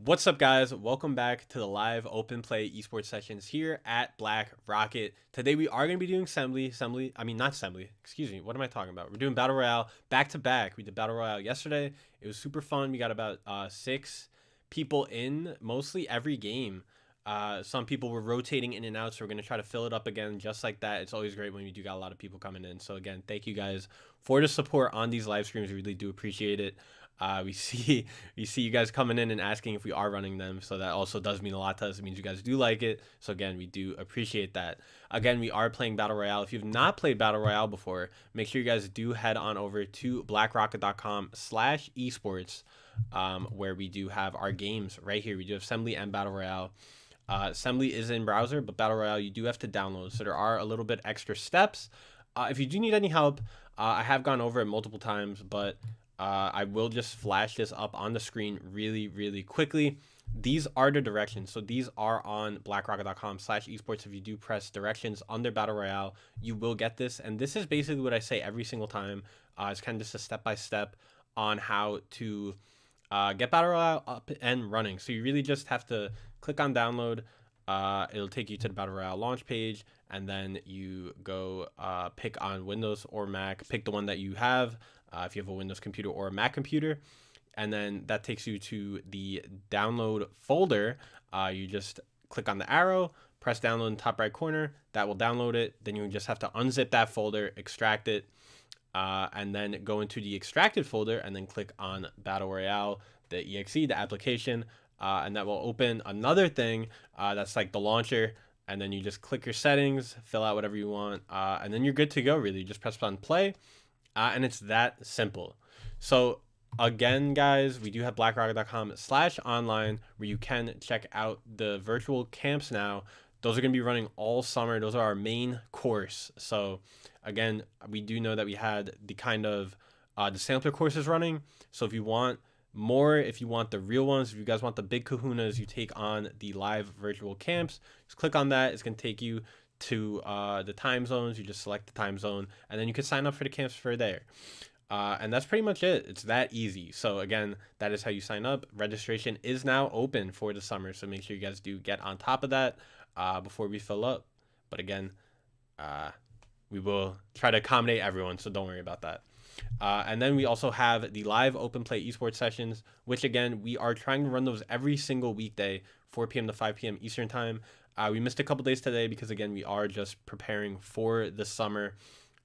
What's up, guys? Welcome back to the live open play esports sessions here at Black Rocket. Today we are going to be doing not assembly, excuse me, what am I talking about? We're doing Battle Royale back to back. We did Battle Royale yesterday. It was super fun. We got about 6 people in, mostly every game. Some people were rotating in and out, so we're going to try to fill it up again just like that. It's always great when we do got a lot of people coming in. So again, thank you guys for the support on these live streams. We really do appreciate it. We see you guys coming in and asking if we are running them, so that also does mean a lot to us. It means you guys do like it. So again, we do appreciate that. Again, we are playing Battle Royale. If you've not played Battle Royale before, make sure you guys do head on over to blackrocket.com/esports, where we do have our games right here. We do have Assembly and Battle Royale. Assembly is in browser, but Battle Royale you do have to download, so there are a little bit extra steps. If you do need any help, I have gone over it multiple times, but I will just flash this up on the screen really quickly. These are the directions. So these are on blackrocket.com/esports. If you do press directions under Battle Royale, you will get this. And this is basically what I say every single time. It's kind of just a step-by-step on how to get Battle Royale up and running. So you really just have to click on download. It'll take you to the Battle Royale launch page, and then you go pick on Windows or Mac. Pick the one that you have, if you have a Windows computer or a Mac computer, and then that takes you to the download folder. You just click on the arrow, press download in the top right corner. That will download it. Then you just have to unzip that folder, extract it, and then go into the extracted folder and then click on Battle Royale, the exe, the application, and that will open another thing that's like the launcher. And then you just click your settings, fill out whatever you want, and then you're good to go. Really, you just press on play, and it's that simple. So again, guys, we do have blackrocket.com/online where you can check out the virtual camps now. Those are going to be running all summer. Those are our main course. So again, we do know that we had the kind of the sampler courses running. So if you want more, if you want the real ones, if you guys want the big kahunas, you take on the live virtual camps. Just click on that. It's going to take you to the time zones. You just select the time zone, and then you can sign up for the camps for there. And that's pretty much it. It's that easy. So again, that is how you sign up. Registration is now open for the summer, so make sure you guys do get on top of that before we fill up. But again, we will try to accommodate everyone, so don't worry about that. And then we also have the live open play esports sessions, which again, we are trying to run those every single weekday, 4 p.m. to 5 p.m. Eastern time. We missed a couple days today because again, we are just preparing for the summer.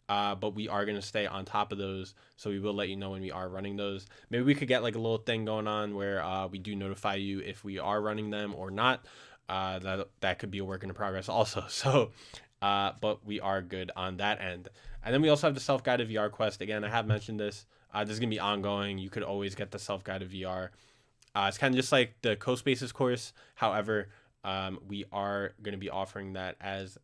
But we are going to stay on top of those, so we will let you know when we are running those. Maybe we could get like a little thing going on where we do notify you if we are running them or not. That could be a work in progress also. So but we are good on that end. And then we also have the self-guided VR quest. Again, I have mentioned this. This is going to be ongoing. You could always get the self-guided VR. It's kind of just like the CoSpaces course. However, we are going to be offering that as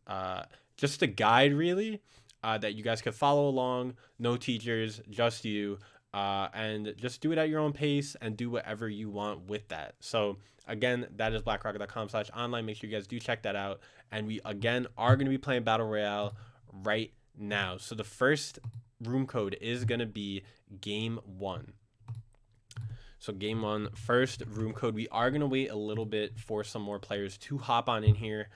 just a guide, really, that you guys could follow along. No teachers, just you. And just do it at your own pace and do whatever you want with that. So again, that is blackrocket.com/online. Make sure you guys do check that out. And we again are going to be playing Battle Royale right now. So the first room code is going to be game 1. So game 1, first room code. We are going to wait a little bit for some more players to hop on in here.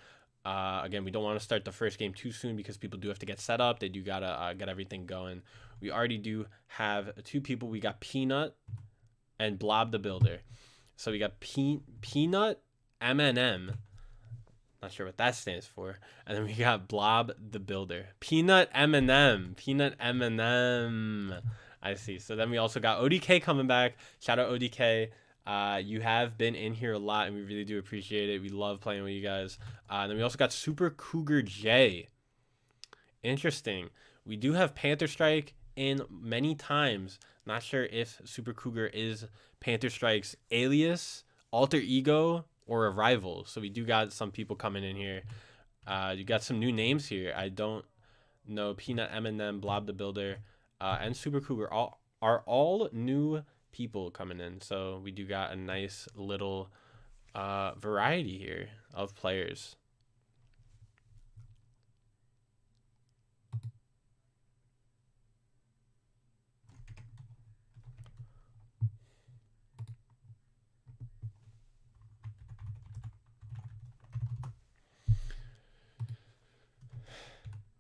Again, we don't want to start the first game too soon because people do have to get set up. They do got to get everything going. We already do have 2 people. We got Peanut and Blob the Builder. So we got Peanut M&M. Not sure what that stands for. And then we got Blob the Builder. Peanut M&M. Peanut M&M. I see. So then we also got ODK coming back. Shout out ODK. You have been in here a lot, and we really do appreciate it. We love playing with you guys. And then we also got Super Cougar J. Interesting. We do have Panther Strike in many times. Not sure if Super Cougar is Panther Strike's alias, alter ego, or a rival. So we do got some people coming in here. You got some new names here. I don't know. Peanut M&M, Blob the Builder, and Super Cougar are all new people coming in. So we do got a nice little variety here of players.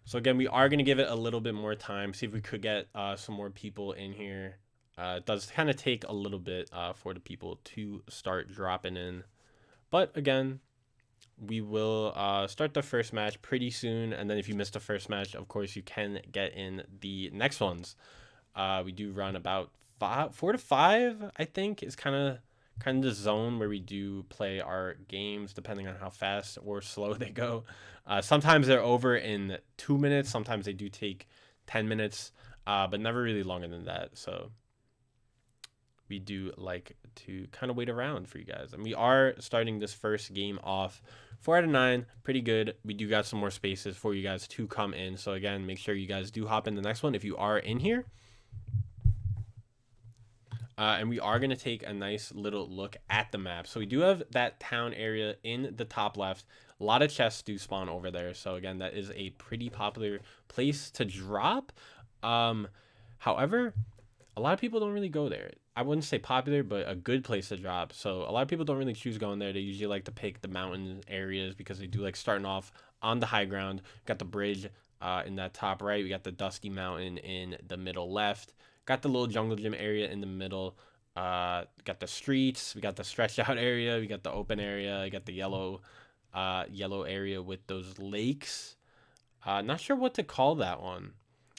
So again, we are going to give it a little bit more time, see if we could get some more people in here. It does kind of take a little bit for the people to start dropping in. But again, we will start the first match pretty soon. And then if you missed the first match, of course, you can get in the next ones. We do run about 4 to 5, I think, is kind of the zone where we do play our games, depending on how fast or slow they go. Sometimes they're over in 2 minutes. Sometimes they do take 10 minutes, but never really longer than that. So we do like to kind of wait around for you guys. And we are starting this first game off 4 out of 9, pretty good. We do got some more spaces for you guys to come in. So again, make sure you guys do hop in the next one if you are in here. And we are going to take a nice little look at the map. So we do have that town area in the top left. A lot of chests do spawn over there. So again, that is a pretty popular place to drop. However, a lot of people don't really go there. I wouldn't say popular, but a good place to drop. So a lot of people don't really choose going there. They usually like to pick the mountain areas because they do like starting off on the high ground. Got the bridge in that top right. We got the dusty mountain in the middle left. Got the little jungle gym area in the middle. Got the streets. We got the stretched out area. We got the open area. We got the yellow area with those lakes. Not sure what to call that one.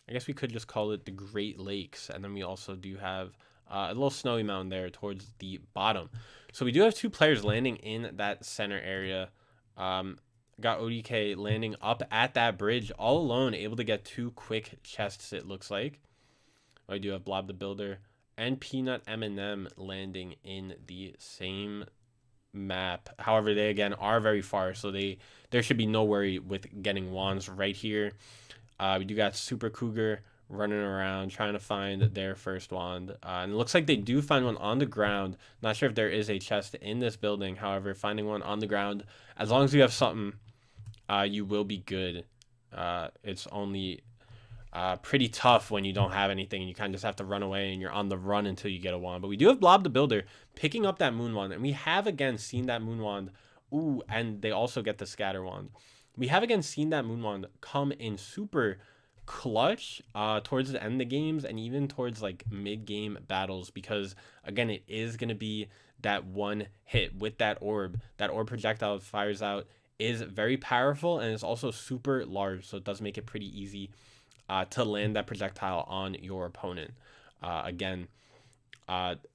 I guess we could just call it the Great Lakes. And then we also do have a little snowy mountain there towards the bottom. So we do have 2 players landing in that center area. Got ODK landing up at that bridge all alone, able to get 2 quick chests, it looks like. I do have Blob the Builder and Peanut M&M landing in the same map. However, they again are very far, so there should be no worry with getting wands right here. We do got Super Cougar running around trying to find their first wand. And it looks like they do find one on the ground. Not sure if there is a chest in this building. However, finding one on the ground, as long as you have something, you will be good. It's only pretty tough when you don't have anything and you kind of just have to run away and you're on the run until you get a wand. But we do have Blob the Builder picking up that moon wand, and we have again seen that moon wand. Ooh, and they also get the scatter wand. We have again seen that moon wand come in super clutch towards the end of the games and even towards like mid-game battles, because again, it is going to be that one hit with that orb. That orb projectile fires out is very powerful, and it's also super large, so it does make it pretty easy to land that projectile on your opponent. Again,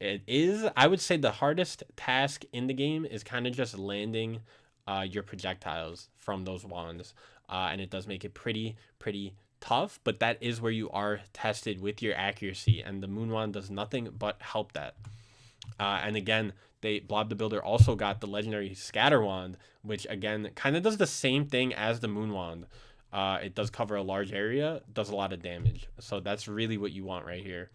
it is, I would say, the hardest task in the game is kind of just landing your projectiles from those wands, and it does make it pretty tough, but that is where you are tested with your accuracy, and the moon wand does nothing but help that. And again, Blob the Builder also got the legendary scatter wand, which again kind of does the same thing as the moon wand. It does cover a large area, does a lot of damage. So that's really what you want right here.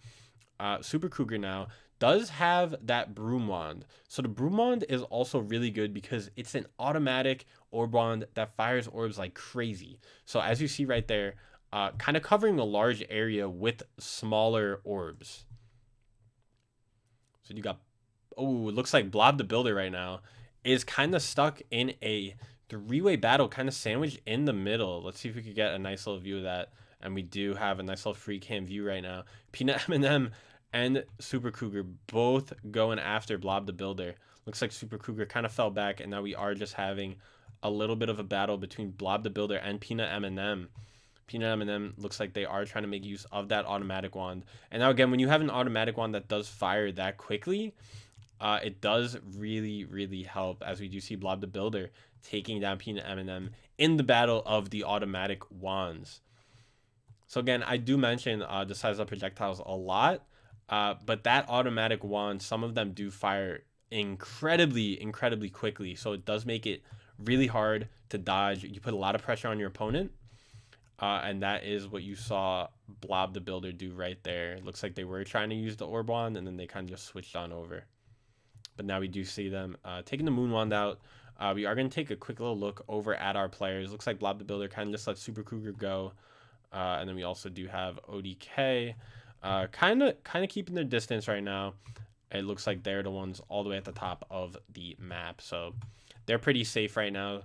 Super Cougar now does have that broom wand. So the broom wand is also really good because it's an automatic orb wand that fires orbs like crazy. So as you see right there, kind of covering a large area with smaller orbs. So you got, oh, it looks like Blob the Builder right now is kind of stuck in a 3-way battle, kind of sandwiched in the middle. Let's see if we could get a nice little view of that. And we do have a nice little free cam view right now. Peanut M&M and Super Cougar both going after Blob the Builder. Looks like Super Cougar kind of fell back, and now we are just having a little bit of a battle between Blob the Builder and Peanut M&M. Peanut M&M looks like they are trying to make use of that automatic wand. And now again, when you have an automatic wand that does fire that quickly, it does really help, as we do see Blob the Builder taking down Peanut M&M in the battle of the automatic wands. So again, I do mention the size of projectiles a lot, but that automatic wand, some of them do fire incredibly quickly. So it does make it really hard to dodge. You put a lot of pressure on your opponent, and that is what you saw Blob the Builder do right there. It looks like they were trying to use the orb wand, and then they kind of just switched on over. But now we do see them taking the moon wand out. We are going to take a quick little look over at our players. Looks like Blob the Builder kind of just let Super Cougar go. And then we also do have ODK kind of keeping their distance right now. It looks like they're the ones all the way at the top of the map. So they're pretty safe right now.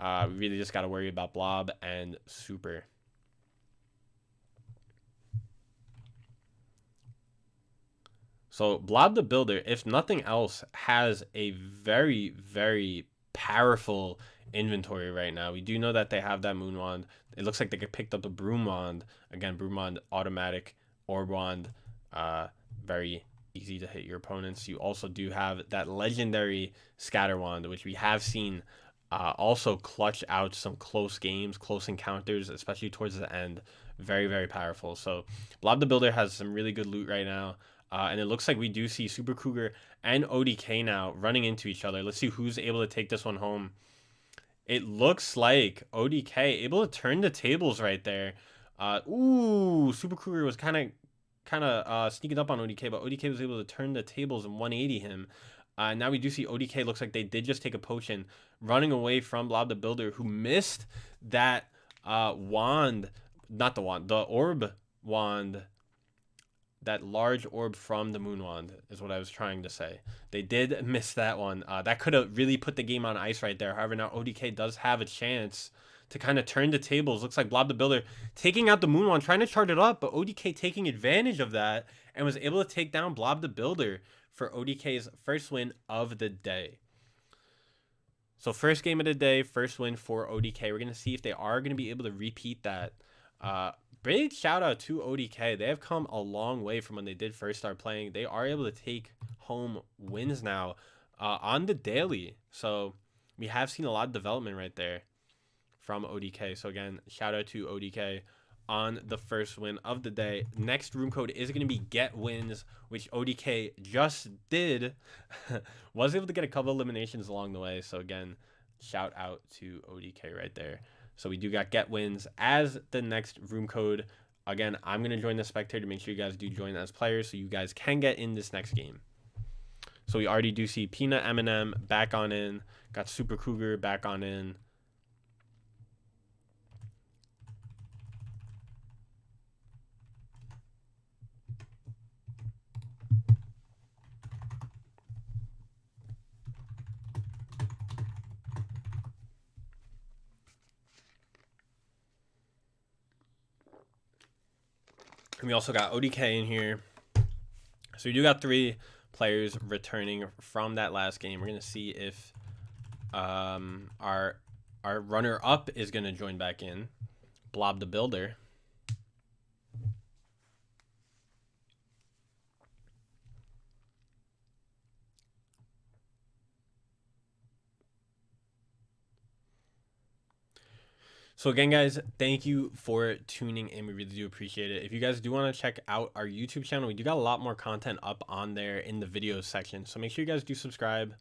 We really just got to worry about Blob and Super. So Blob the Builder, if nothing else, has a very, very powerful inventory right now. We do know that they have that Moon Wand. It looks like they picked up the Broom Wand. Again, Broom Wand, automatic. Orb Wand, very easy to hit your opponents. You also do have that legendary Scatter Wand, which we have seen also clutch out some close games, close encounters, especially towards the end. Very, very powerful. So Blob the Builder has some really good loot right now. And it looks like we do see Super Cougar and ODK now running into each other. Let's see who's able to take this one home. It looks like ODK able to turn the tables right there. Ooh, Super Cougar was kind of sneaking up on ODK, but ODK was able to turn the tables and 180 him. Now we do see ODK looks like they did just take a potion, running away from Blob the Builder, who missed that wand, not the wand, the orb wand. That large orb from the Moon Wand is what I was trying to say. They did miss that one. That could have really put the game on ice right there. However, now ODK does have a chance to kind of turn the tables. Looks like Blob the Builder taking out the Moon Wand, trying to charge it up, but ODK taking advantage of that and was able to take down Blob the Builder for ODK's first win of the day. So first game of the day, first win for ODK. We're going to see if they are going to be able to repeat that. Big shout out to ODK. They have come a long way from when they did first start playing. They are able to take home wins now on the daily. So we have seen a lot of development right there from ODK. So again, shout out to ODK on the first win of the day. Next room code is going to be get wins, which ODK just did. Was able to get a couple eliminations along the way. So again, shout out to ODK right there. So we do got get wins as the next room code. Again, I'm going to join the spectator. Make sure you guys do join as players so you guys can get in this next game. So we already do see Peanut M&M back on in. Got Super Cougar back on in. And we also got ODK in here. So we do got 3 players returning from that last game. We're going to see if our runner-up is going to join back in. Blob the Builder. So again, guys, thank you for tuning in. We really do appreciate it. If you guys do want to check out our YouTube channel, we do got a lot more content up on there in the videos section. So make sure you guys do subscribe.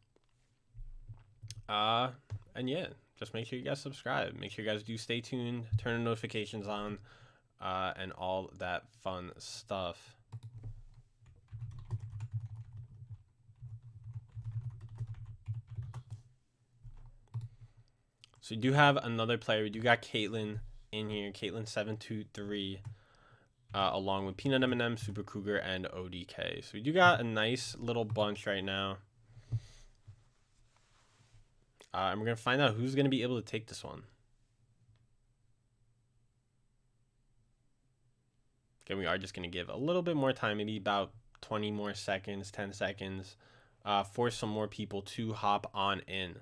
And yeah, just make sure you guys subscribe. Make sure you guys do stay tuned, turn the notifications on, and all that fun stuff. So we do have another player. We do got Caitlin in here. Caitlin723, along with Peanut M&M, Super Cougar, and ODK. So we do got a nice little bunch right now. And we're going to find out who's going to be able to take this one. Again, we are just going to give a little bit more time, maybe about 20 more seconds, 10 seconds, for some more people to hop on in.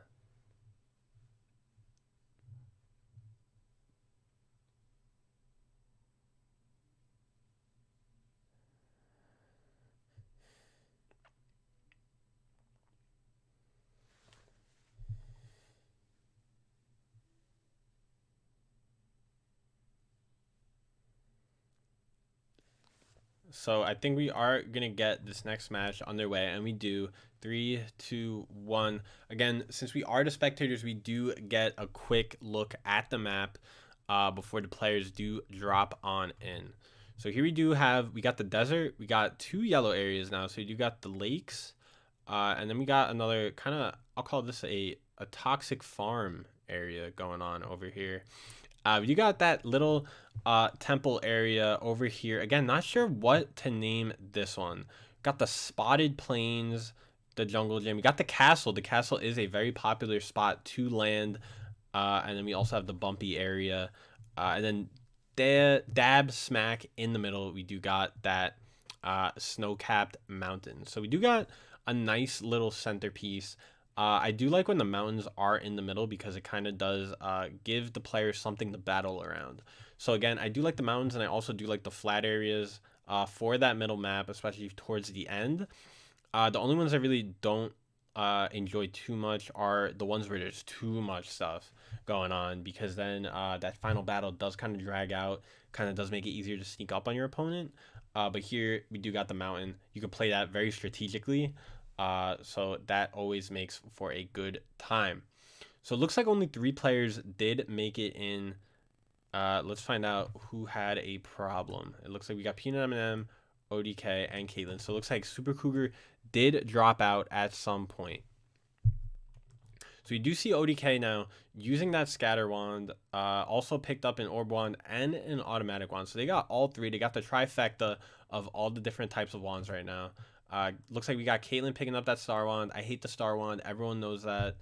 So I think we are going to get this next match underway, and we do. 3, 2, 1. Again, since we are the spectators, we do get a quick look at the map before the players do drop on in. So here we got the desert. We got 2 yellow areas now. So you got the lakes, and then we got another kind of, I'll call this a toxic farm area going on over here. You got that little temple area over here. Again, not sure what to name this one. Got the spotted plains, the jungle gym. We got the castle. The castle is a very popular spot to land. And then we also have the bumpy area. And then dab smack in the middle, we do got that snow-capped mountains. So we do got a nice little centerpiece. I do like when the mountains are in the middle because it kind of does give the players something to battle around. So again, I do like the mountains, and I also do like the flat areas for that middle map, especially towards the end. The only ones I really don't enjoy too much are the ones where there's too much stuff going on, because then that final battle does kind of drag out, kind of does make it easier to sneak up on your opponent. But here we do got the mountain. You can play that very strategically, so that always makes for a good time. So it looks like only 3 players did make it in. Let's find out who had a problem. It looks like we got Peanut M&M, ODK, and Caitlyn. So it looks like Super Cougar did drop out at some point. So you do see ODK now using that scatter wand, also picked up an orb wand and an automatic wand. So they got all 3. They got the trifecta of all the different types of wands right now. Looks like we got Caitlyn picking up that star wand. I hate the star wand. Everyone knows that.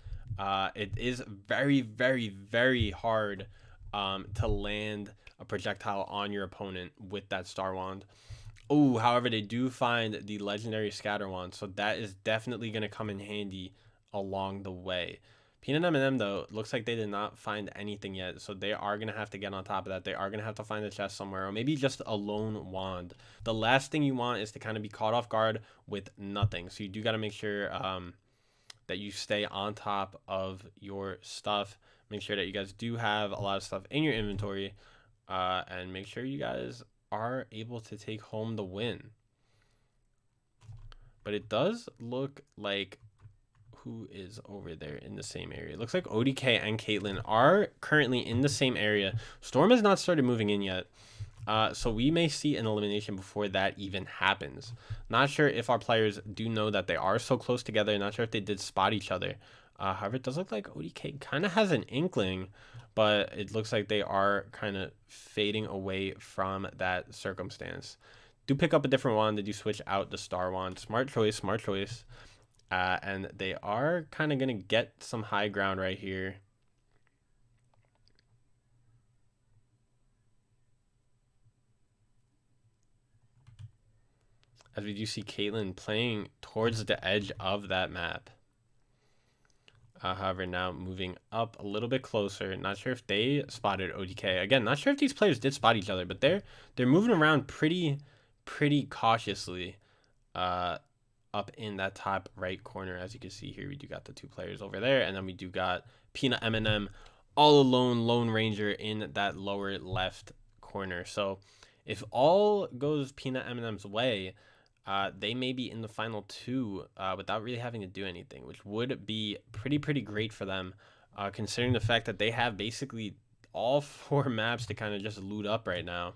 It is very, very, very hard to land a projectile on your opponent with that star wand. Oh, however, they do find the legendary scatter wand, so that is definitely going to come in handy along the way. Peanut M&M, though, looks like they did not find anything yet, so they are going to have to get on top of that. They are going to have to find a chest somewhere, or maybe just a lone wand. The last thing you want is to kind of be caught off guard with nothing, so you do got to make sure that you stay on top of your stuff. Make sure that you guys do have a lot of stuff in your inventory, and make sure you guys are able to take home the win. But it does look like who is over there in the same area. It looks like ODK and Caitlyn are currently in the same area. Storm has not started moving in yet. So we may see an elimination before that even happens. Not sure if our players do know that they are so close together. Not sure if they did spot each other. However, it does look like ODK kind of has an inkling, but it looks like they are kind of fading away from that circumstance. Do pick up a different wand. They do switch out the star wand. Smart choice, smart choice. And they are kind of going to get some high ground right here. As we do see Caitlyn playing towards the edge of that map. However, now moving up a little bit closer. Not sure if they spotted ODK. Again, not sure if these players did spot each other, but they're moving around pretty cautiously up in that top right corner. As you can see here, we do got the 2 players over there, and then we do got Peanut M&M all alone, Lone Ranger in that lower left corner. So if all goes Peanut M&M's way, they may be in the final 2 without really having to do anything, which would be pretty great for them, considering the fact that they have basically all 4 maps to kind of just loot up right now.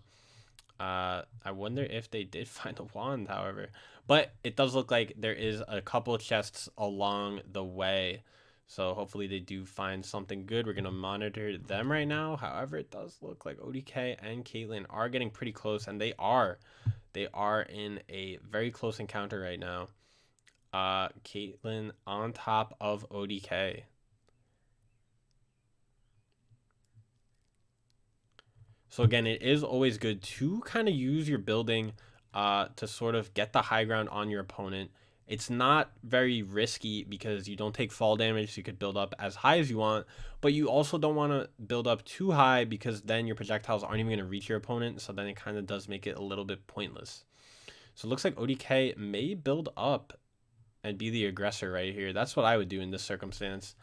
I wonder if they did find a wand, however. But it does look like there is a couple of chests along the way. So hopefully they do find something good. We're going to monitor them right now. However, it does look like ODK and Caitlyn are getting pretty close, and they are in a very close encounter right now. Caitlyn on top of ODK. So again, it is always good to kind of use your building to sort of get the high ground on your opponent. It's not very risky because you don't take fall damage, so you could build up as high as you want, but you also don't want to build up too high because then your projectiles aren't even going to reach your opponent, so then it kind of does make it a little bit pointless. So it looks like ODK may build up and be the aggressor right here. That's what I would do in this circumstance.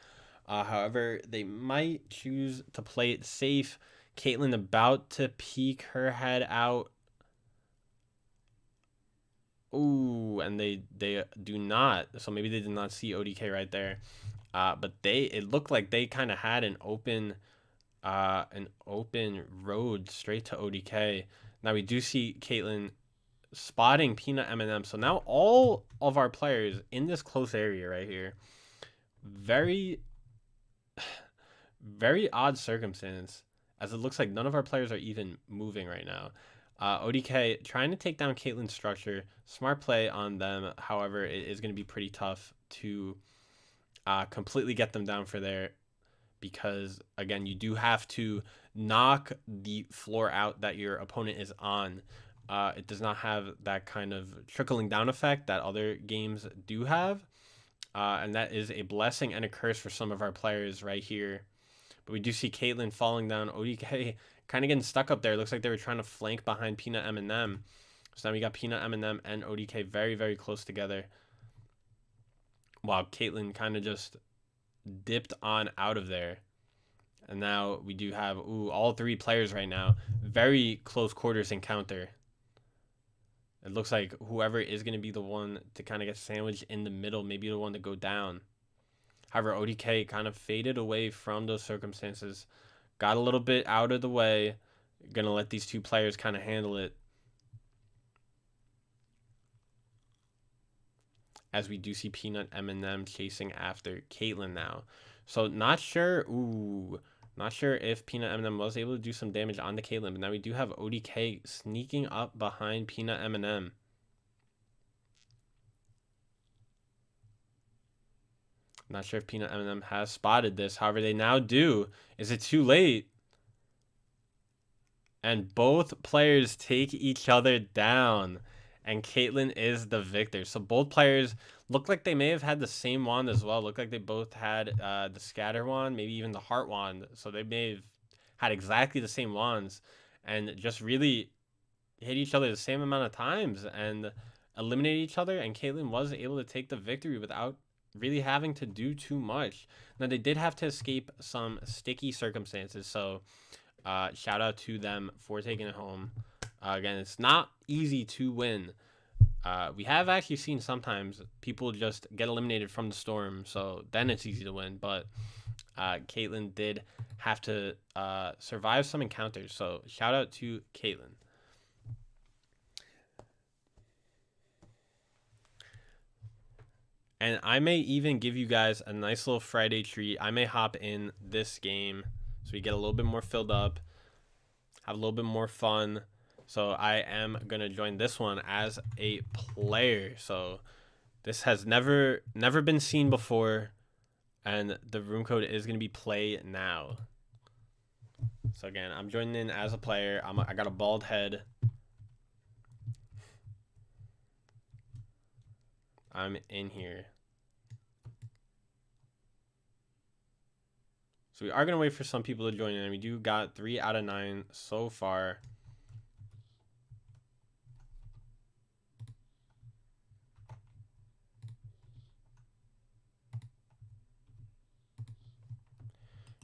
However, they might choose to play it safe. Caitlyn about to peek her head out. Ooh, and they do not. So maybe they did not see ODK right there. But it looked like they kind of had an open road straight to ODK. Now we do see Caitlyn spotting Peanut M&M. So now all of our players in this close area right here. Very odd circumstance, as it looks like none of our players are even moving right now. ODK trying to take down Caitlyn's structure. Smart play on them. However, it is going to be pretty tough to completely get them down for there, because, again, you do have to knock the floor out that your opponent is on It does not have that kind of trickling down effect that other games do have. And that is a blessing and a curse for some of our players right here. But we do see Caitlyn falling down. ODK kind of getting stuck up there. Looks like they were trying to flank behind Peanut M&M. So now we got Peanut M&M and ODK very, very close together. Wow, Caitlyn kind of just dipped on out of there. And now we do have, all three players right now. Very close quarters encounter. It looks like whoever is going to be the one to kind of get sandwiched in the middle, maybe the one to go down. However, ODK kind of faded away from those circumstances. Got a little bit out of the way. Going to let these two players kind of handle it. As we do see Peanut M&M chasing after Caitlyn now. So not sure. Not sure if Peanut M&M was able to do some damage on the Caitlyn, but now we do have ODK sneaking up behind Peanut M&M. Not sure if Peanut M&M has spotted this. However, they now do. Is it too late? And both players take each other down. And Caitlyn is the victor. So both players look like they may have had the same wand as well. Look like they both had the scatter wand, maybe even the heart wand. So they may have had exactly the same wands and just really hit each other the same amount of times and eliminate each other. And Caitlyn was able to take the victory without really having to do too much. Now, they did have to escape some sticky circumstances. So shout out to them for taking it home. Again, it's not easy to win. We have actually seen sometimes people just get eliminated from the storm, so then it's easy to win. But Caitlyn did have to survive some encounters, so shout out to Caitlyn. And I may even give you guys a nice little Friday treat. I may hop in this game so we get a little bit more filled up, have a little bit more fun. So I am going to join this one as a player. So this has never been seen before. And the room code is going to be play now. So again, I'm joining in as a player. I got a bald head. I'm in here. So we are going to wait for some people to join in. We do got 3 out of 9 so far.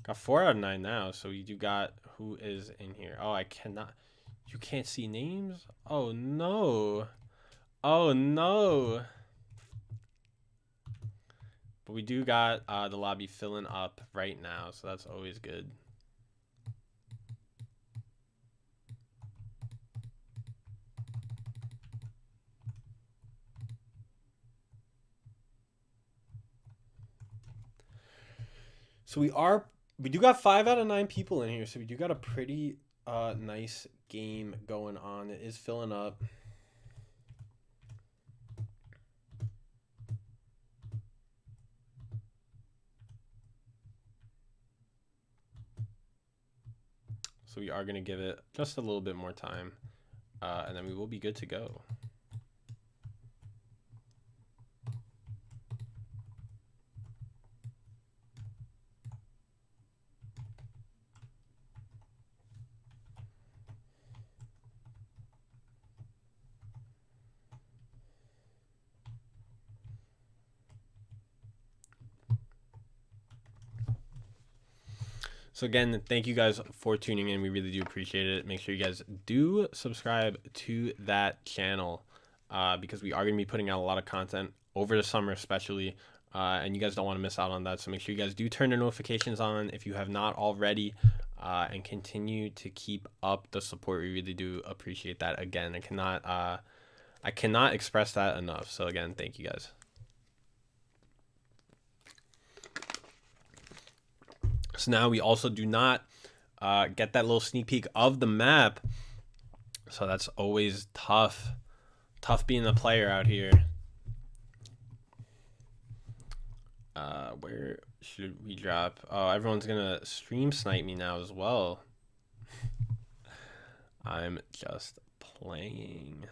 Got 4 out of 9 now, so you do got who is in here. Oh, I cannot. You can't see names? Oh, no. Oh, no. But we do got the lobby filling up right now, so that's always good. So we do got 5 out of 9 people in here, so we do got a pretty nice game going on. It is filling up. So we are going to give it just a little bit more time, and then we will be good to go. So again, thank you guys for tuning in. We really do appreciate it. Make sure you guys do subscribe to that channel because we are going to be putting out a lot of content over the summer especially, and you guys don't want to miss out on that. So make sure you guys do turn the notifications on if you have not already, and continue to keep up the support. We really do appreciate that. Again, I cannot express that enough. So again, thank you guys. So now we also do not get that little sneak peek of the map. So that's always tough. Tough being a player out here. Where should we drop? Oh, everyone's going to stream snipe me now as well. I'm just playing.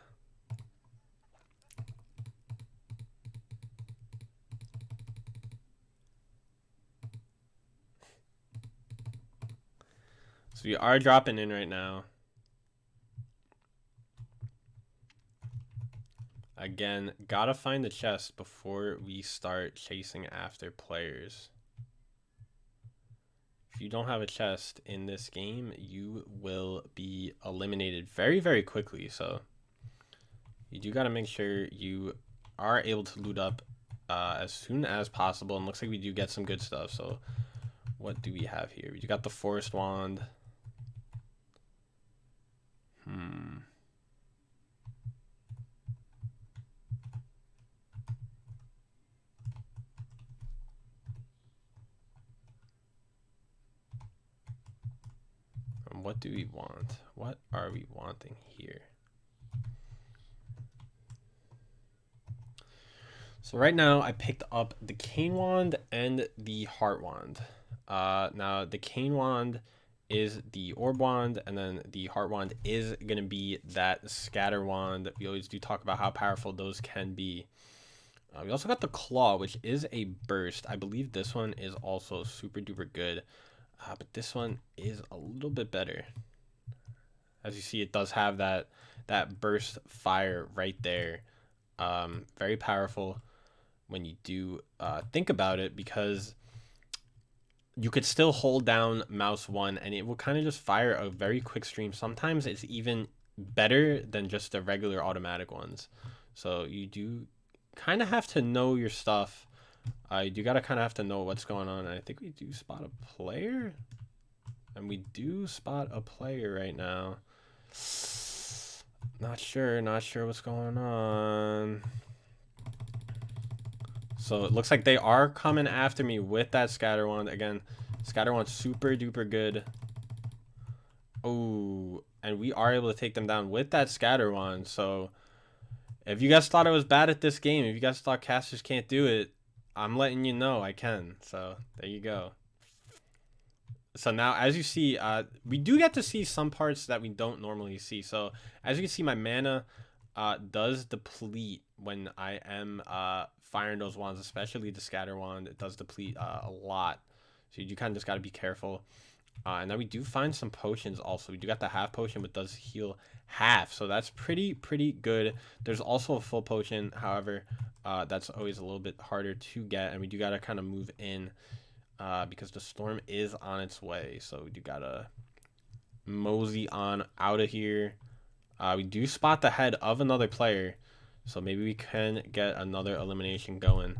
So we are dropping in right now. Again, gotta find the chest before we start chasing after players. If you don't have a chest in this game, you will be eliminated very, very quickly. So you do gotta make sure you are able to loot up as soon as possible. And looks like we do get some good stuff. So what do we have here? We do got the forest wand. And what do we want? What are we wanting here? So right now I picked up the cane wand and the heart wand. Now the cane wand is the orb wand, and then the heart wand is going to be that scatter wand. We always do talk about how powerful those can be. We also got the claw, which is a burst. I believe this one is also super duper good, but this one is a little bit better. As you see, it does have that burst fire right there. Very powerful when you do think about it, because you could still hold down mouse 1 and it will kind of just fire a very quick stream. Sometimes it's even better than just the regular automatic ones. So you do kind of have to know your stuff. You do gotta kind of have to know what's going on. And I think we do spot a player, and we do spot a player right now. Not sure what's going on. So it looks like they are coming after me with that scatter wand. Again, scatter wand super duper good. Oh, and we are able to take them down with that scatter wand. So if you guys thought I was bad at this game, if you guys thought casters can't do it, I'm letting you know I can. So there you go. So now, as you see, we do get to see some parts that we don't normally see. So as you can see, my mana does deplete when I am firing those wands, especially the scatter wand. It does deplete a lot, so you do kind of just got to be careful. And then we do find some potions also. We do got the half potion, but does heal half, so that's pretty good. There's also a full potion, however, that's always a little bit harder to get, and we do got to kind of move in because the storm is on its way. So we do got to mosey on out of here. We do spot the head of another player, so maybe we can get another elimination going.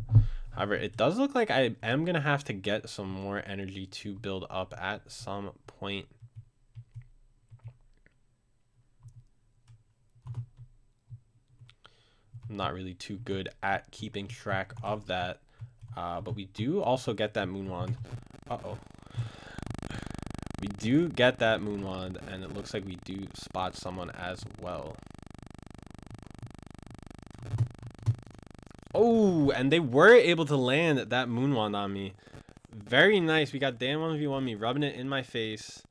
However, it does look like I am going to have to get some more energy to build up at some point. I'm not really too good at keeping track of that, but we do also get that moon wand. Uh-oh. We do get that moon wand, and it looks like we do spot someone as well. Oh, and they were able to land that moon wand on me. Very nice. We got Dan 1v1 me, rubbing it in my face.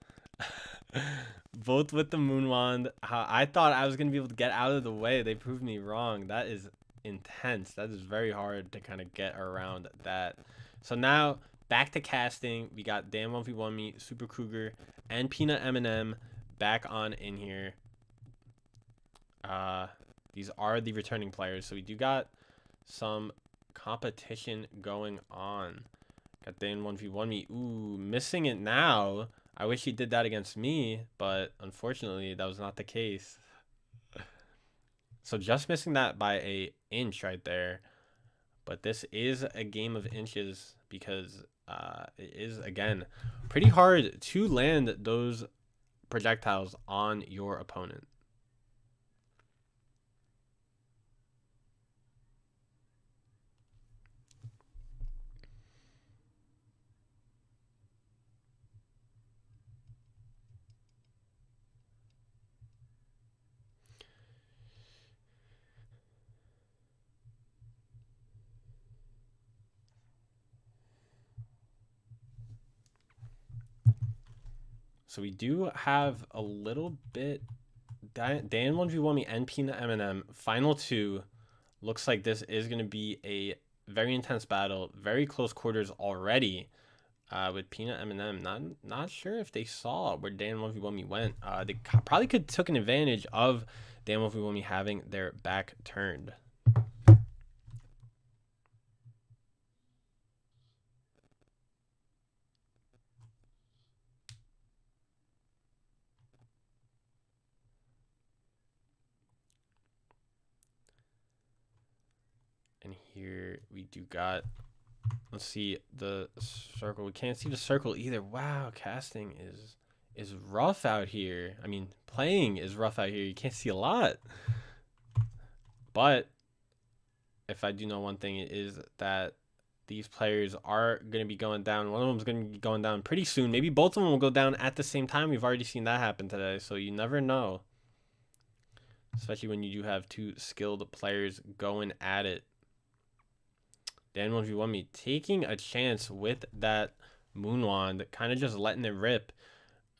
Both with the moon wand. I thought I was going to be able to get out of the way. They proved me wrong. That is intense. That is very hard to kind of get around that. So now, back to casting. We got Dan 1v1 me, Super Kruger, and Peanut M&M back on in here. These are the returning players. So we do got some competition going on. Got Dan 1v1 me. Ooh, missing it now. I wish he did that against me, but unfortunately that was not the case. So just missing that by an inch right there. But this is a game of inches, because it is, again, pretty hard to land those projectiles on your opponent. So we do have a little bit Dan 1v1 me and Peanut M&M. Final two. Looks like this is going to be a very intense battle. Very close quarters already. With Peanut M&M. Not sure if they saw where Dan 1v1 me went. They probably could took an advantage of Dan 1v1 me having their back turned. And here we do got, let's see the circle. We can't see the circle either. Wow, casting is rough out here. I mean, playing is rough out here. You can't see a lot. But if I do know one thing, it is that these players are going to be going down. One of them is going to be going down pretty soon. Maybe both of them will go down at the same time. We've already seen that happen today, so you never know. Especially when you do have two skilled players going at it. Dan 1v1 me taking a chance with that Moon Wand, kind of just letting it rip.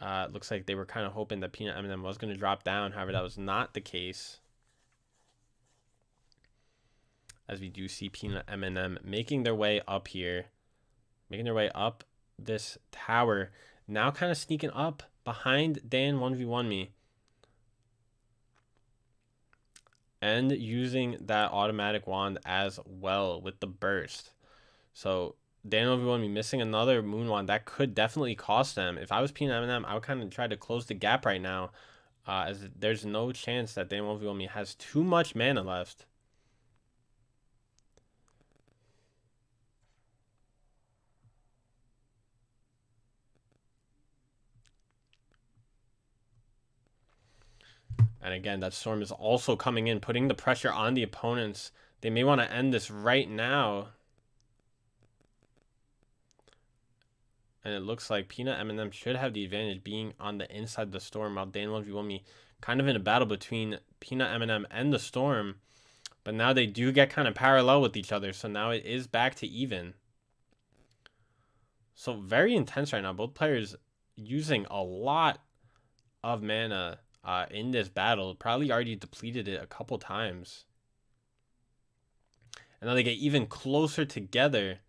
Looks like they were kind of hoping that Peanut M&M was going to drop down. However, that was not the case. As we do see Peanut M&M making their way up here. Making their way up this tower. Now kind of sneaking up behind Dan 1v1 me. And using that automatic wand as well with the burst. So Dan 1v1 me missing another moon wand. That could definitely cost them. If I was Peanut M&M, I would kind of try to close the gap right now. As there's no chance that Dan 1v1 me has too much mana left. And again, that storm is also coming in, putting the pressure on the opponents. They may want to end this right now. And it looks like Peanut M&M should have the advantage being on the inside of the storm, while Dan 1v1 me kind of in a battle between Peanut M&M and the storm. But now they do get kind of parallel with each other, so now it is back to even. So very intense right now. Both players using a lot of mana in this battle. Probably already depleted it a couple times. And now they get even closer together.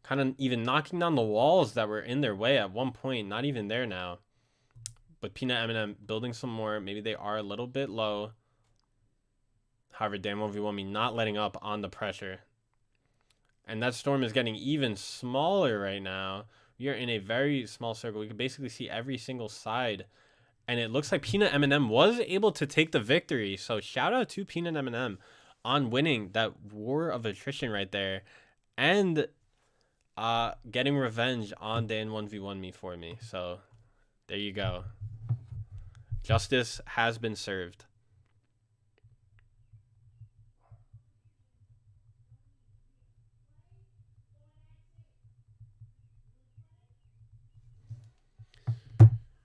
Kind of even knocking down the walls that were in their way at one point. Not even there now. But Peanut M&M building some more. Maybe they are a little bit low. However, Dan 1v1 me not letting up on the pressure. And that storm is getting even smaller right now. We are in a very small circle. We can basically see every single side. And it looks like Peanut M&M was able to take the victory. So shout out to Peanut M&M on winning that war of attrition right there. And getting revenge on Dan 1v1 me for me. So there you go. Justice has been served.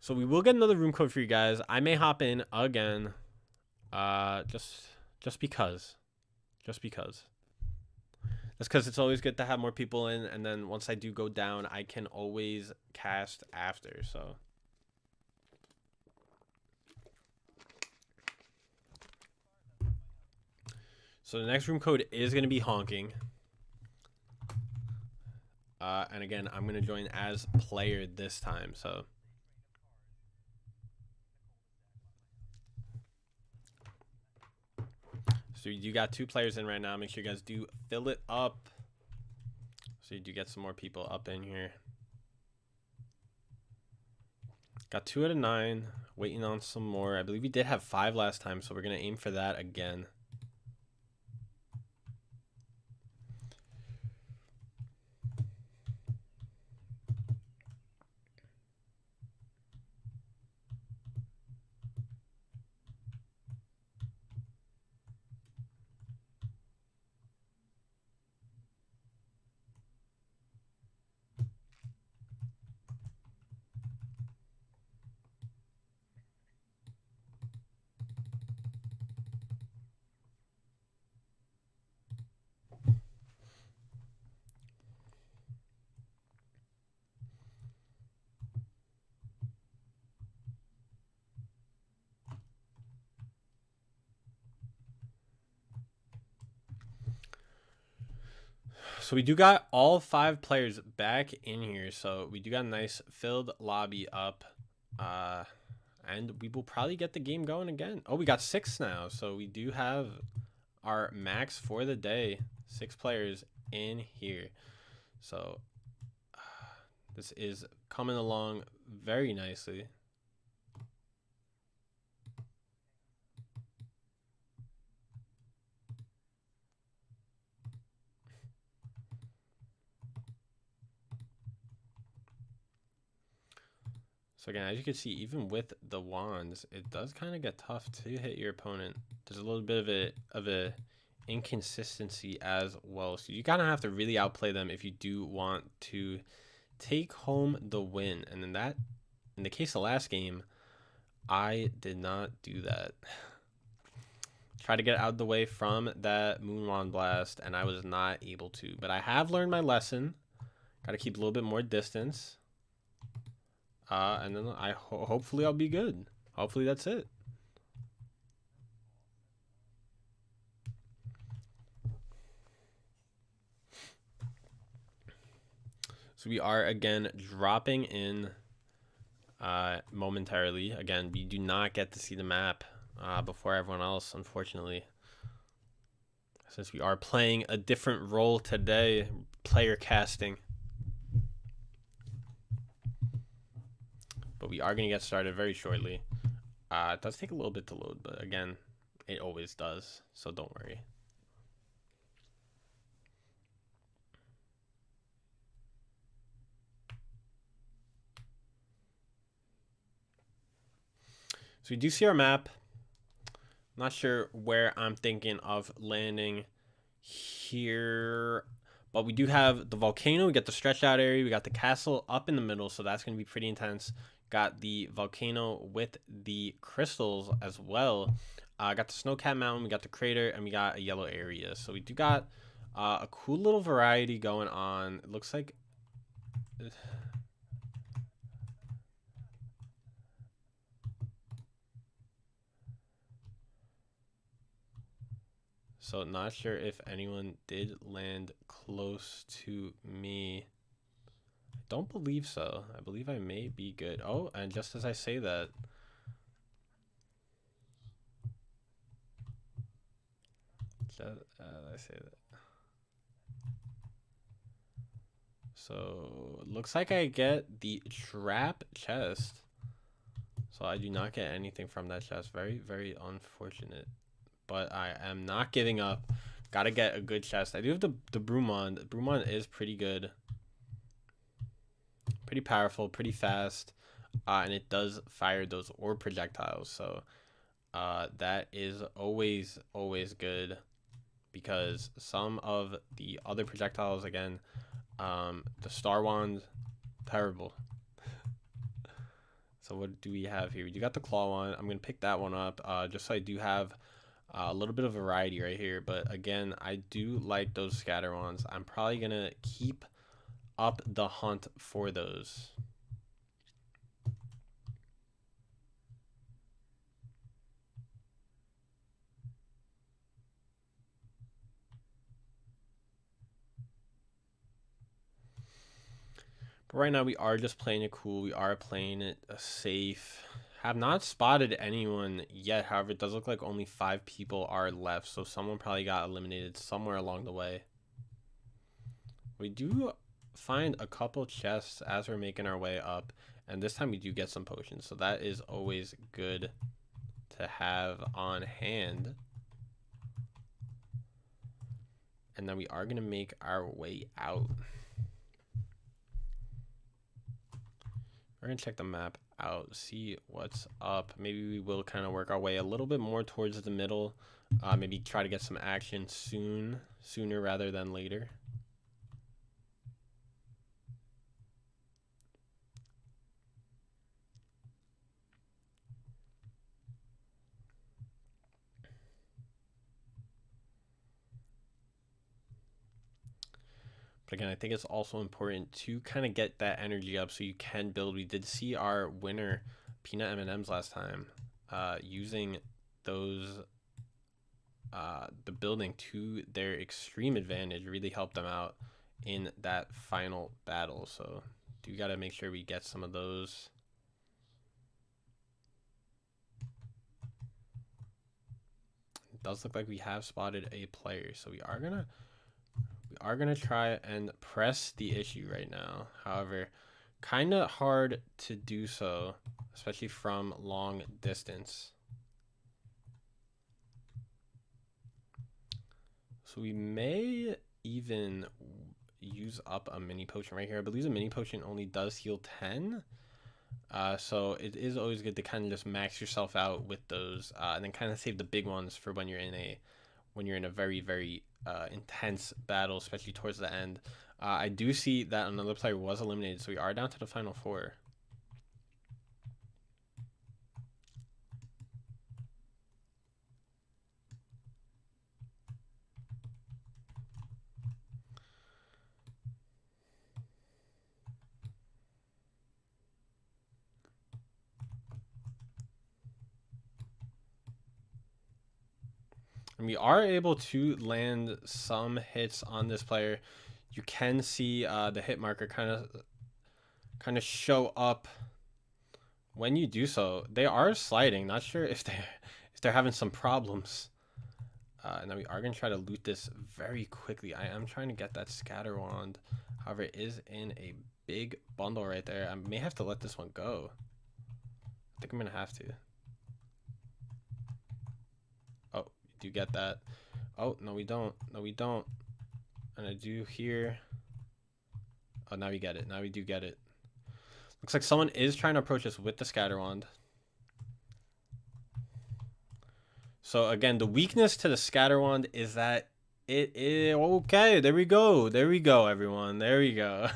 So we will get another room code for you guys. I may hop in again. Just because. Just because. That's because it's always good to have more people in, and then once I do go down, I can always cast after, so. So the next room code is going to be honking. And again, I'm going to join as player this time, so. So you got two players in right now. Make sure you guys do fill it up. So you do get some more people up in here. Got 2 out of 9. Waiting on some more. I believe we did have 5 last time, so we're going to aim for that again. So we do got all 5 players back in here. So we do got a nice filled lobby up. And we will probably get the game going again. Oh, we got 6 now. So we do have our max for the day. 6 players in here. So this is coming along very nicely. So again, as you can see, even with the wands, it does kind of get tough to hit your opponent. There's a little bit of a inconsistency as well. So you kind of have to really outplay them if you do want to take home the win. And then that, in the case of last game, I did not do that. Try to get out of the way from that moon wand blast, and I was not able to. But I have learned my lesson. Got to keep a little bit more distance. And then hopefully I'll be good. Hopefully that's it. So we are again dropping in momentarily. Again, we do not get to see the map before everyone else, unfortunately. Since we are playing a different role today, player casting. But we are going to get started very shortly. It does take a little bit to load, but again, it always does, so don't worry. So we do see our map. Not sure where I'm thinking of landing here, but we do have the volcano. We got the stretched out area. We got the castle up in the middle, so that's going to be pretty intense. Got the volcano with the crystals as well. Got the snow-capped mountain. We got the crater, and we got a yellow area. So we do got a cool little variety going on. It looks like... So not sure if anyone did land close to me. I don't believe so. I believe I may be good. Oh, and just as I say that, So looks like I get the trap chest. So I do not get anything from that chest. Very, very unfortunate. But I am not giving up. Gotta get a good chest. I do have the Brumon. The Brumon is pretty good. Pretty powerful, pretty fast. And it does fire those orb projectiles. So that is always good. Because some of the other projectiles, again, the Star Wand, terrible. So what do we have here? We do got the Claw Wand. I'm going to pick that one up just so I do have a little bit of variety right here. But again, I do like those Scatter Wands. I'm probably going to keep up the hunt for those. But right now we are just playing it cool. We are playing it safe. Have not spotted anyone yet. However, it does look like only 5 people are left. So someone probably got eliminated somewhere along the way. We do find a couple chests as we're making our way up. And this time we do get some potions. So that is always good to have on hand. And then we are going to make our way out. We're going to check the map out, see what's up. Maybe we will kind of work our way a little bit more towards the middle. Maybe try to get some action sooner rather than later. But again, I think it's also important to kind of get that energy up so you can build. We did see our winner, Peanut M&M's last time, using those, the building to their extreme advantage, really helped them out. in that final battle. So do got to make sure we get some of those. It does look like we have spotted a player, so we are gonna try and press the issue right now. However, kind of hard to do so, especially from long distance. So we may even use up a mini potion right here. I believe a mini potion only does heal 10. So it is always good to kind of just max yourself out with those, and then kind of save the big ones for when you're in a very, very intense battle, especially towards the end. I do see that another player was eliminated, so we are down to the final 4. And we are able to land some hits on this player. You can see the hit marker kind of show up when you do so. They are sliding. Not sure if they're having some problems. And then we are going to try to loot this very quickly. I am trying to get that scatter wand. However, it is in a big bundle right there. I may have to let this one go. I think I'm going to have to. Oh, do you get that? Oh, no, we don't. No, we don't. And I do hear... Oh, now we get it. Now we do get it. Looks like someone is trying to approach us with the scatter wand. So again, the weakness to the scatter wand is that it is okay. There we go. There we go, everyone. There we go. I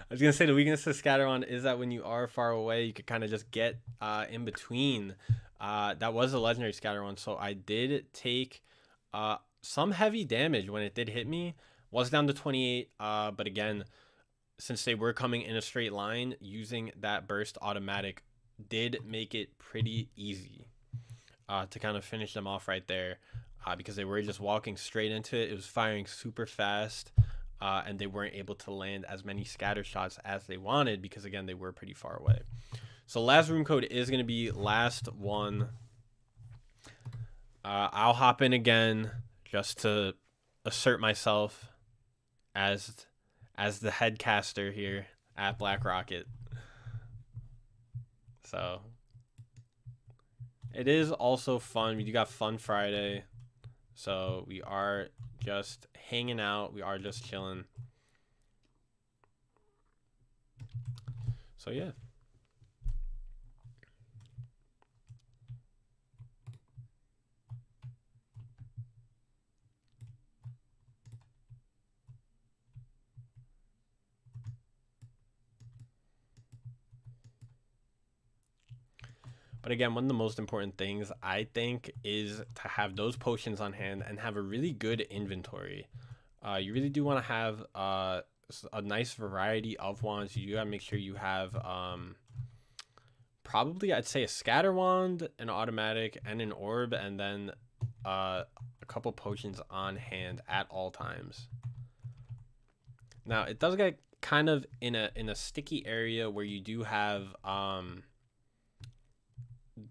was gonna say the weakness to the scatter wand is that when you are far away, you could kind of just get in between. That was a legendary scatter wand, so I did take some heavy damage when it did hit me. Was down to 28, but again, since they were coming in a straight line, using that burst automatic did make it pretty easy to kind of finish them off right there, because they were just walking straight into it. It was firing super fast, and they weren't able to land as many scatter shots as they wanted because, again, they were pretty far away. So last room code is going to be last one. I'll hop in again just to assert myself as the head caster here at Black Rocket. So it is also fun. We do got Fun Friday. So we are just hanging out. We are just chilling. So yeah. But again, one of the most important things I think is to have those potions on hand and have a really good inventory. You really do want to have a nice variety of wands. You gotta make sure you have probably, I'd say, a scatter wand, an automatic, and an orb, and then a couple potions on hand at all times. Now it does get kind of in a sticky area where you do have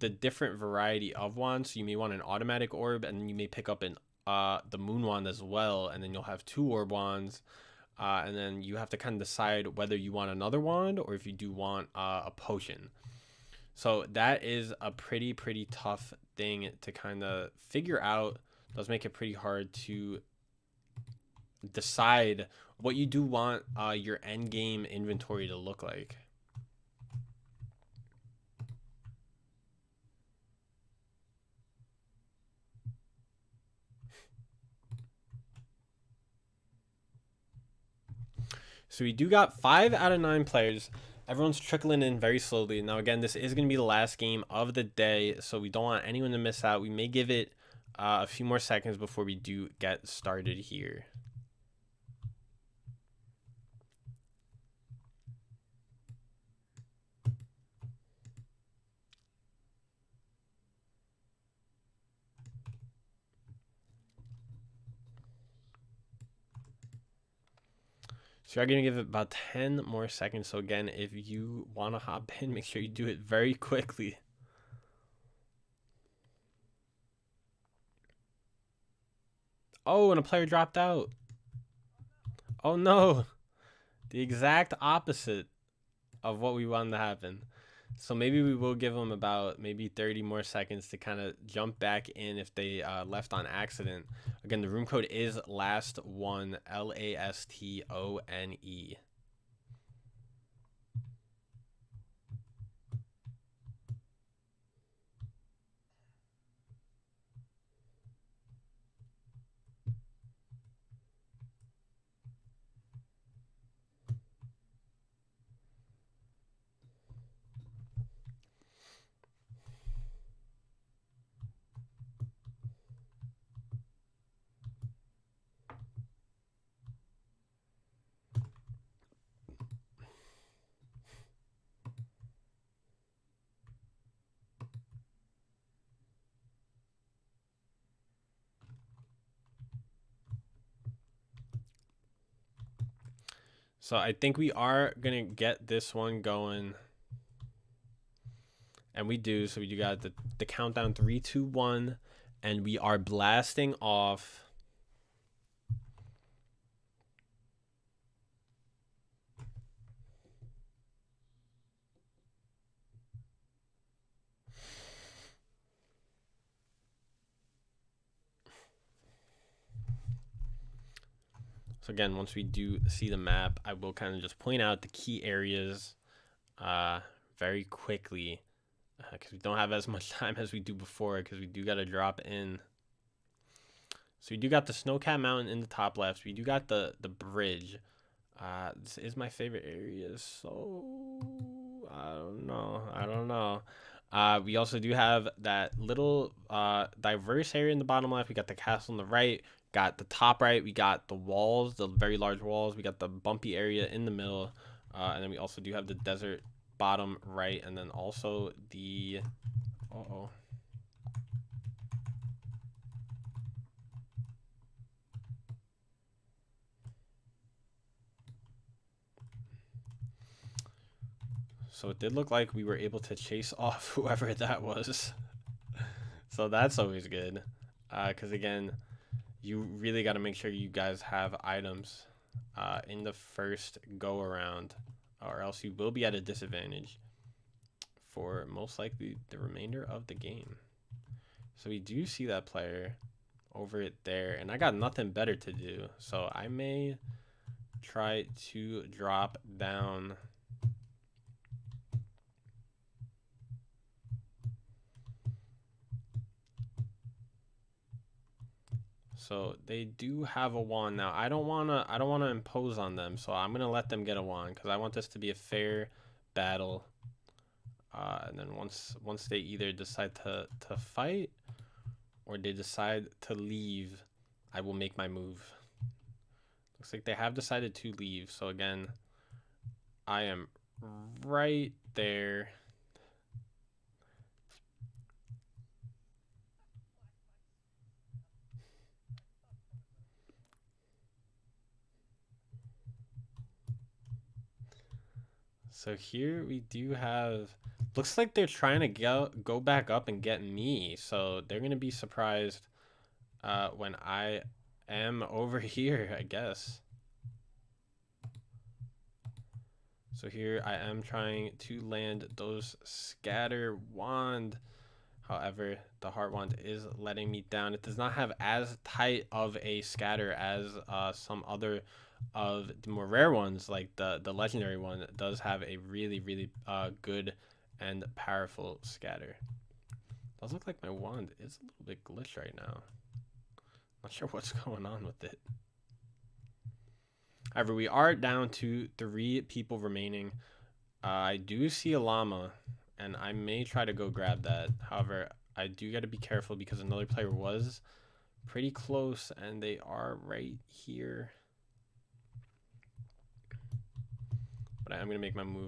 the different variety of wands. So you may want an automatic orb, and then you may pick up the moon wand as well, and then you'll have 2 orb wands, and then you have to kind of decide whether you want another wand or if you do want a potion. So that is a pretty tough thing to kind of figure out. It does make it pretty hard to decide what you do want your end game inventory to look like. So we do got 5 out of 9 players. Everyone's trickling in very slowly. Now, again, this is going to be the last game of the day, so we don't want anyone to miss out. We may give it a few more seconds before we do get started here. So I'm going to give it about 10 more seconds. So again, if you want to hop in, make sure you do it very quickly. Oh, and a player dropped out. Oh no. The exact opposite of what we wanted to happen. So maybe we will give them about maybe 30 more seconds to kind of jump back in if they left on accident. Again, the room code is last one, LASTONE. So I think we are going to get this one going. And we do. So we got the countdown 3, 2, 1. And we are blasting off. So again, once we do see the map, I will kind of just point out the key areas very quickly because we don't have as much time as we do before because we do got to drop in. So we do got the Snowcat Mountain in the top left. We do got the bridge. This is my favorite area, so I don't know. We also do have that little diverse area in the bottom left. We got the castle on the right. Got the top right. We got the walls, the very large walls. We got the bumpy area in the middle. And then we also do have the desert bottom right. And then also the... Uh-oh. So it did look like we were able to chase off whoever that was. So that's always good. Because again... You really got to make sure you guys have items in the first go around, or else you will be at a disadvantage for most likely the remainder of the game. So we do see that player over it there, and I got nothing better to do, so I may try to drop down. So they do have a wand now. I don't wanna impose on them, so I'm gonna let them get a wand because I want this to be a fair battle. And then once they either decide to fight or they decide to leave, I will make my move. Looks like they have decided to leave. So again, I am right there. So here we do have, looks like they're trying to go back up and get me. So they're going to be surprised when I am over here, I guess. So here I am trying to land those scatter wand. However, the heart wand is letting me down. It does not have as tight of a scatter as some other of the more rare ones, like the legendary one. It does have a really good and powerful scatter. It does look like my wand is a little bit glitched right now. Not sure what's going on with it. However, we are down to 3 people remaining. I do see a llama, and I may try to go grab that. However, I do got to be careful because another player was pretty close, and they are right here. But I'm going to make my move